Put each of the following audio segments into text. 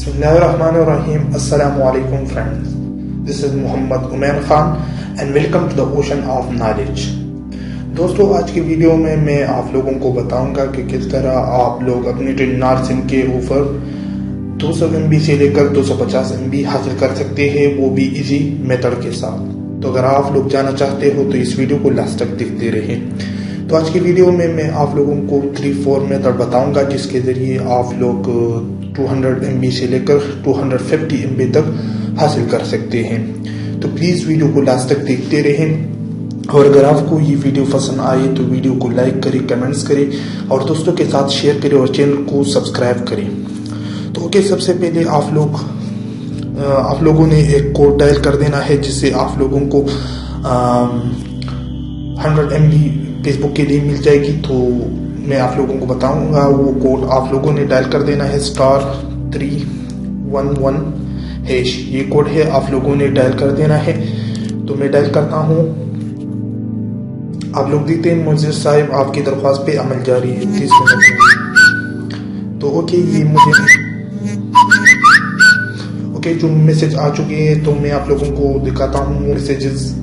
Bismillahirrahmanirrahim. Assalamu alaikum friends. This is Muhammad Umair Khan and welcome to the ocean of knowledge. दोस्तों, आज की video में मैं आप लोगों को बताऊंगा कि किस तरह आप लोग अपनी टेलीनॉर सिम के ऊपर 200 MB से लेकर 250 MB हासिल कर सकते हैं, वो भी इजी मेथड के साथ। तो अगर आप लोग जाना चाहते हो तो इस वीडियो को लास्ट तक देखते रहें। तो आज की वीडियो में मैं आप लोगों को 3-4 मेथड बताऊंगा जिसके ज़रिए आप लोग 200 MB से लेकर 250 MB तक हासिल कर सकते हैं। तो प्लीज़ वीडियो को लास्ट तक देखते रहें और अगर आपको ये वीडियो पसंद आए तो वीडियो को लाइक करें, कमेंट्स करें और दोस्तों के साथ शेयर करें और चैनल को सब्सक्राइब करें। तो ओके, सबसे पहले आप लोगों ने एक कोड डायल कर देना है जिससे आप लोगों को 100 MB फेसबुक के लिए मिल जाएगी। तो मैं आप लोगों को बताऊंगा, वो कोड आप लोगों ने डायल कर देना है *311#। ये कोड है, आप लोगों ने डायल कर देना है। तो मैं डायल करता हूँ। आप लोग देखते हैं मुझे साहिब आपकी दरख्वास्त पे अमल जारी है 30 मिनट में। तो ओके, ये मुझे जो मैसेज आ चुके हैं तो मैं आप लोगों को दिखाता हूँ मैसेजेस।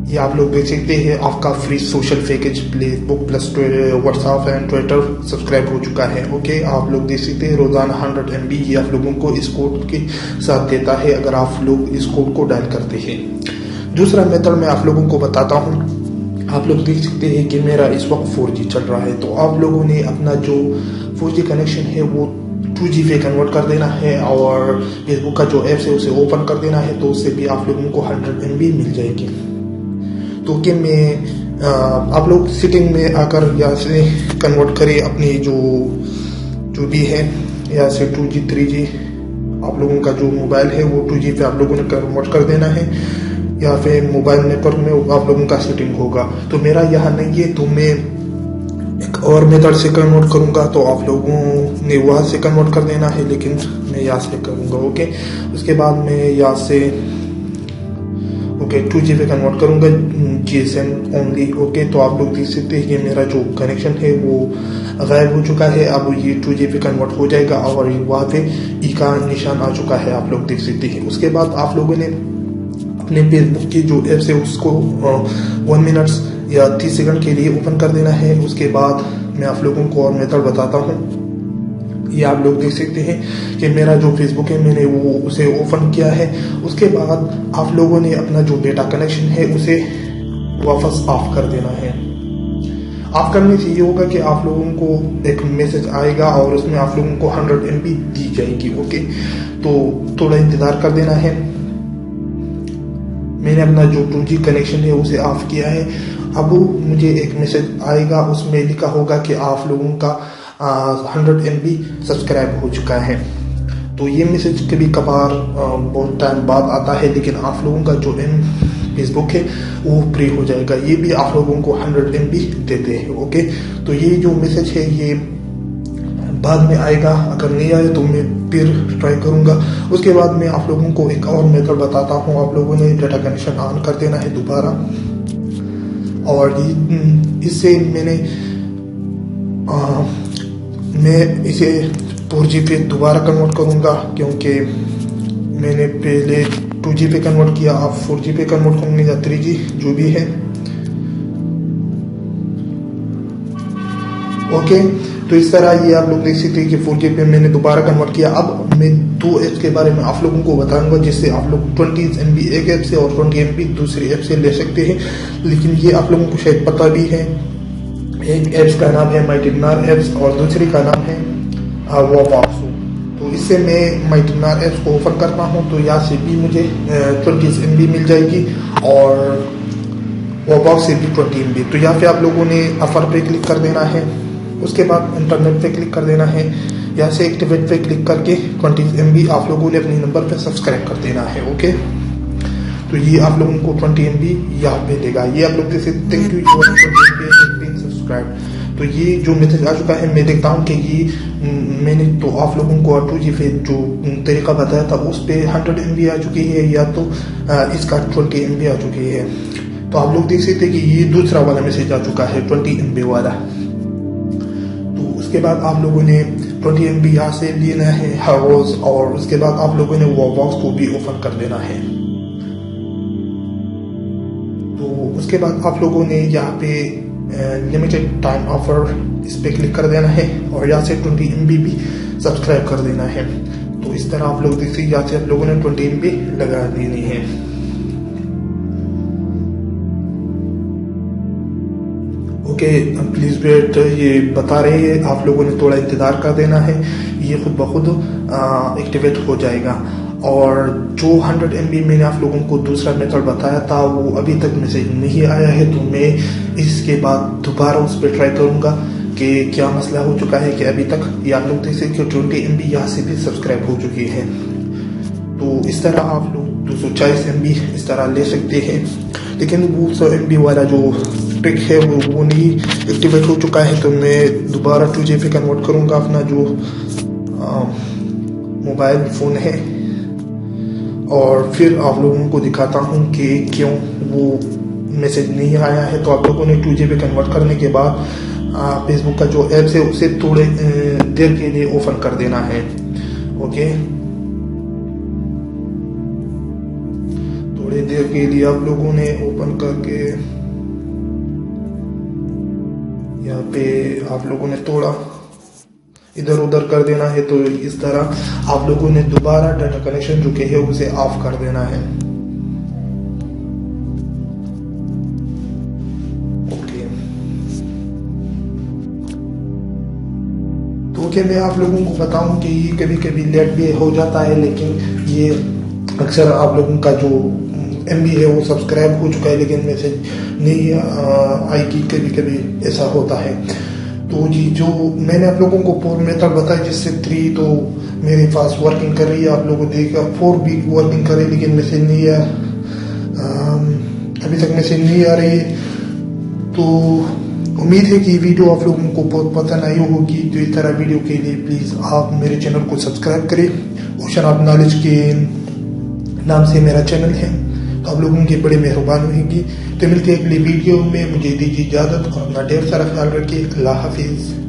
ये आप लोग देख सकते हैं, आपका free social package Facebook plus WhatsApp and Twitter subscribe हो चुका है। ओके, आप लोग देख सकते हैं रोजाना 100 MB ये आप लोगों को इस कोड के साथ देता है अगर आप लोग इस कोड को डायल करते हैं। दूसरा मेथड मैं आप लोगों को बताता हूँ। आप लोग देख सकते हैं कि मेरा इस वक्त 4G चल रहा है। तो आप लोगों ने अपना जो 4G कनेक्शन है वो 2G पे कन्वर्ट कर देना है और फेसबुक का जो ऐप्स है उसे ओपन कर देना है। तो उससे भी आप लोगों को 100 MB मिल जाएगी। तो कि मैं आप लोग सेटिंग में आकर यहाँ से कन्वर्ट करें अपनी जो भी है, यहाँ से 2G 3G आप लोगों का जो मोबाइल है वो 2G पे आप लोगों ने कन्वर्ट कर देना है या फिर मोबाइल नेटवर्क में आप लोगों का सेटिंग होगा। तो मेरा यहाँ नहीं है तो मैं एक और मेथड से कन्वर्ट करूँगा। तो आप लोगों ने वहाँ से कन्वर्ट कर देना है, लेकिन मैं यहाँ से करूँगा। ओके, उसके बाद मैं यहाँ से 2G पे कन्वर्ट करूँगा GSM ओनली। ओके, तो आप लोग देख सकते हैं कि मेरा जो कनेक्शन है वो गायब हो चुका है। अब ये 2G पे कन्वर्ट हो जाएगा और वहाँ पे ई का निशान आ चुका है, आप लोग देख सकते हैं। उसके बाद आप लोगों ने अपने फेसबुक की जो ऐप्स है उसको 1 मिनट या 30 सेकंड के लिए ओपन कर देना है। उसके बाद मैं आप लोगों को और मेथड बताता हूँ। ये आप लोग देख सकते हैं कि मेरा जो फेसबुक है मैंने वो उसे ओपन किया है। उसके बाद आप लोगों ने अपना जो डेटा कनेक्शन है उसे वापस ऑफ कर देना है। ऑफ करने से ये होगा कि आप लोगों को एक मैसेज आएगा और उसमें आप लोगों को 100 MB दी जाएगी। ओके, तो थोड़ा इंतजार कर देना है। मैंने अपना जो 2G कनेक्शन है उसे ऑफ किया है। अब मुझे एक मैसेज आएगा, उसमें लिखा होगा कि आप लोगों का 100 MB सब्सक्राइब हो चुका है। तो ये मैसेज कभी कभार बहुत टाइम बाद आता है, लेकिन आप लोगों का जो फेसबुक है वो फ्री हो जाएगा। ये भी आप लोगों को 100 MB देते हैं। ओके, तो ये जो मैसेज है ये बाद में आएगा। अगर नहीं आए तो मैं फिर ट्राई करूँगा। उसके बाद मैं आप लोगों को एक और मेथड बताता हूँ। आप लोगों ने डाटा कनेक्शन ऑन कर देना है दोबारा और इससे मैं इसे 4G पे दोबारा कन्वर्ट करूँगा क्योंकि मैंने पहले 2G पे कन्वर्ट किया। आप 4G पे कन्वर्ट करेंगे या 3G जो भी है। ओके, तो इस तरह ये आप लोग देख सकते हैं कि 4G पे मैंने दोबारा कन्वर्ट किया। अब मैं 2 ऐप्स के बारे में आप लोगों को बताऊंगा जिससे आप लोग 20 MB एक ऐप से और 20 MB दूसरी ऐप से ले सकते हैं। लेकिन ये आप लोगों को शायद पता भी है। एक ऐप्स का नाम है माई टेलीनॉर ऐप्स और दूसरी का नाम है वॉबॉक्स। तो इससे मैं माई टेलीनॉर ऐप्स को ओपन करता हूँ तो यहाँ से भी मुझे 20 MB मिल जाएगी और वॉबॉक्स से भी 20 MB। तो यहाँ पे आप लोगों ने ऑफर पे क्लिक कर देना है। उसके बाद इंटरनेट पे क्लिक कर देना है। यहाँ से एक्टिवेट पे क्लिक करके 20 MB आप लोगों ने अपने नंबर पे सब्सक्राइब कर देना है। ओके, तो ये आप लोगों को 20 MB यहाँ पे देगा। ये आप लोग जैसे थैंक यू सब्सक्राइब। तो ये जो मैसेज आ चुका है, मैं देखता हूँ कि ये मैंने तो आप लोगों को 2G पे जो तरीका बताया था उस पे 100 MB आ चुकी है या तो इसका 20 MB आ चुकी है। तो आप लोग देख सकते हैं कि ये दूसरा वाला मैसेज आ चुका है 20 MB वाला। तो उसके बाद आप लोगों ने 20 MB यहाँ से लेना है हर रोज, और उसके बाद आप लोगों ने वो बॉक्स को भी ओपन कर देना है। तो उसके बाद आप लोगों ने यहाँ पे लिमिटेड टाइम ऑफर इस पे क्लिक कर देना है, और यहाँ से 20 MB भी सब्सक्राइब कर देना है। तो इस तरह आप लोग देखिए यहाँ से आप लोगों ने 20 MB लगा देनी है। ओके, प्लीज वेट, ये बता रहे हैं आप लोगों ने थोड़ा इंतजार कर देना है, ये खुद ब खुद एक्टिवेट हो जाएगा। और जो 100 MB मैंने आप लोगों को दूसरा मेथड बताया था वो अभी तक मैसेज नहीं आया है, तो मैं इसके बाद दोबारा उस पर ट्राई करूंगा कि क्या मसला हो चुका है कि अभी तक ये आप लोग देख सकते कि 20 MB यहाँ से भी सब्सक्राइब हो चुकी है। तो इस तरह आप लोग 240 MB इस तरह ले सकते हैं, लेकिन वो 100 MB वाला जो ट्रिक है वो नहीं एक्टिवेट हो चुका है। तो मैं दोबारा 2G पे कन्वर्ट करूंगा अपना जो मोबाइल फ़ोन है, और फिर आप लोगों को दिखाता हूँ कि क्यों वो मैसेज नहीं आया है। तो आप लोगों ने 2G पे कन्वर्ट करने के बाद फेसबुक का जो ऐप है उसे थोड़े देर के लिए ओपन कर देना है। ओके, थोड़ी देर के लिए आप लोगों ने ओपन करके यहाँ पे आप लोगों ने थोड़ा इधर उधर कर देना है। तो इस तरह आप लोगों ने दोबारा डाटा कनेक्शन जो कि है उसे ऑफ कर देना है। ओके, तो ओके, मैं आप लोगों को बताऊं कि ये कभी कभी लेट भी हो जाता है, लेकिन ये अक्सर आप लोगों का जो MB है वो सब्सक्राइब हो चुका है लेकिन मैसेज नहीं आएगी, कभी कभी ऐसा होता है। तो जी जो मैंने आप लोगों को 4 मेथड बताया, जिससे 3 तो मेरे पास वर्किंग कर रही है, आप लोगों को देखा 4 भी वर्किंग कर रही है, लेकिन मैसेज नहीं आया, अभी तक मैसेज नहीं आ रही है। तो उम्मीद है कि वीडियो आप लोगों को बहुत पसंद आई होगी। तो इस तरह वीडियो के लिए प्लीज़ आप मेरे चैनल को सब्सक्राइब करें। ओशन ऑफ नॉलेज के नाम से मेरा चैनल है, तो आप लोगों की बड़ी मेहरबानी होगी। तो मिलते हैं अगली वीडियो में, मुझे दीजिए इजाज़त और अपना ढेर सारा ख्याल रखिए। अल्लाह हाफिज़।